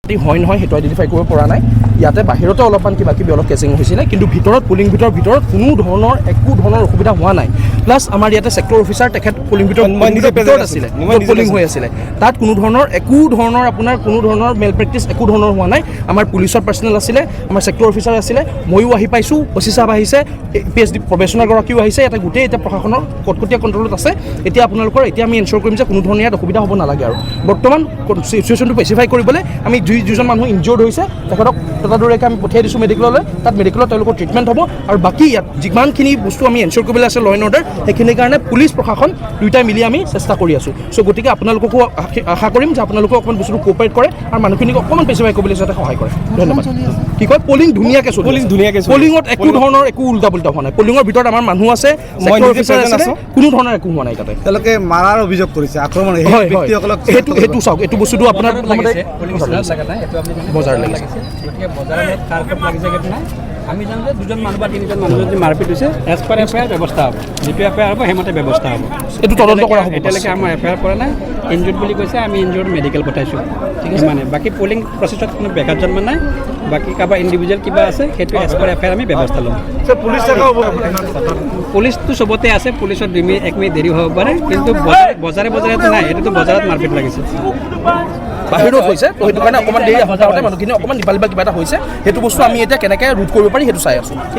হয় নহয় সেইটো আইডেণ্টিফাই কৰিব পৰা নাই ইয়াতে বাহিৰতে অলপমান কিবা কিবি অলপ কেচিং হৈছিলে কিন্তু ভিতৰত পুলিং ভিতৰত কোনো ধৰণৰ একো ধৰণৰ অসুবিধা হোৱা নাই প্লাছ আমাৰ ইয়াতে ছেক্টৰ অফিচাৰ তেখেত পুলিং ভিতৰত আছিলে পুলিং হৈ আছিলে তাত কোনো ধৰণৰ আপোনাৰ কোনো ধৰণৰ মেল প্ৰেক্টিছ একো ধৰণৰ হোৱা নাই আমাৰ পুলিচৰ পাৰ্চনেল আছিলে আমাৰ ছেক্টৰ অফিচাৰ আছিলে ময়ো আহি পাইছোঁ অচি চাহাব আহিছে PhD প্ৰফেচনাৰগৰাকীও আহিছে ইয়াতে গোটেই এতিয়া প্ৰশাসনৰ কটকটীয়া কণ্ট্ৰলত আছে এতিয়া আপোনালোকৰ এতিয়া আমি এনশ্যোৰ কৰিম যে কোনো ধৰণৰ ইয়াত অসুবিধা হ'ব নালাগে আৰু বৰ্তমান চিটুৱেশ্যনটো স্পেচিফাই কৰিবলৈ আমি দুজন মানুহ ইনজিয়ৰ্ড হৈছে তেখেতক ততাদূৰকৈ আমি পঠিয়াই দিছোঁ মেডিকেললৈ তাত মেডিকেলত তেওঁলোকৰ ট্ৰিটমেণ্ট হ'ব আৰু বাকী ইয়াত যিমানখিনি বস্তু আমি এনশ্যোৰ কৰিবলৈ আছে ল এণ্ড অৰ্ডাৰ সেইখিনিৰ কাৰণে পুলিচ প্ৰশাসন দুয়োটাই মিলি আমি চেষ্টা কৰি আছোঁ চ' গতিকে আপোনালোককো আশা কৰিম যে আপোনালোকেও অকণমান বস্তুটো কোঅপাৰেট কৰে আৰু মানুহখিনিক অকণমান স্পেচিফাই কৰিবলৈ যাতে সহায় কৰে ধন্যবাদ কি কয় পলিং ধুনীয়াকৈ পলিঙত একো ধৰণৰ একো উল্টা পুল্টা হোৱা নাই পলিঙৰ ভিতৰত আমাৰ মানুহ আছে কোনো ধৰণৰ একো হোৱা নাই তাতে তেওঁলোকে মাৰাৰ অভিযোগ কৰিছে আক্ৰমণ সেইটো চাওক এইটো বস্তুটো আপোনাৰ বজাৰ লাগিছে আমি জানো যে দুজন মানুহ বা তিনিজন মানুহ যদি মাৰপিট হৈছে এজ পাৰ এফআইআৰ ব্যৱস্থা হ'ব যিটো এফআইআৰ হ'ব সেইমতে ব্যৱস্থা হ'ব এইটো তদন্ত কৰা হ'ব এতিয়ালৈকে আমাৰ এফআইআৰ কৰা নাই ইনজুৰ্ড বুলি কৈছে আমি ইনজুৰ্ড মেডিকেল পঠাইছোঁ ঠিক আছে মানে বাকী পলিং প্ৰচেছত কোনো বেকআপ জন্ম নাই বাকী কাৰোবাৰ ইণ্ডিভিজুৱেল কিবা আছে সেইটো এজ পাৰ এফআইআৰ আমি ব্যৱস্থা ল'ম পুলিচটো চবতে আছে পুলিচত 2 মিনিট 1 মিনিট দেৰি হ'ব পাৰে কিন্তু বজাৰেতো নাই এইটোতো বজাৰত মাৰপিট লাগিছে বাহিৰত হৈছে তো সেইটো কাৰণে অকণমান দেৰি আহোঁতে মানুহখিনি অকণমান নিপালিবা কিবা এটা হৈছে সেইটো বস্তু আমি এতিয়া কেনেকৈ ৰোধ কৰিব পাৰি সেইটো চাই আছোঁ।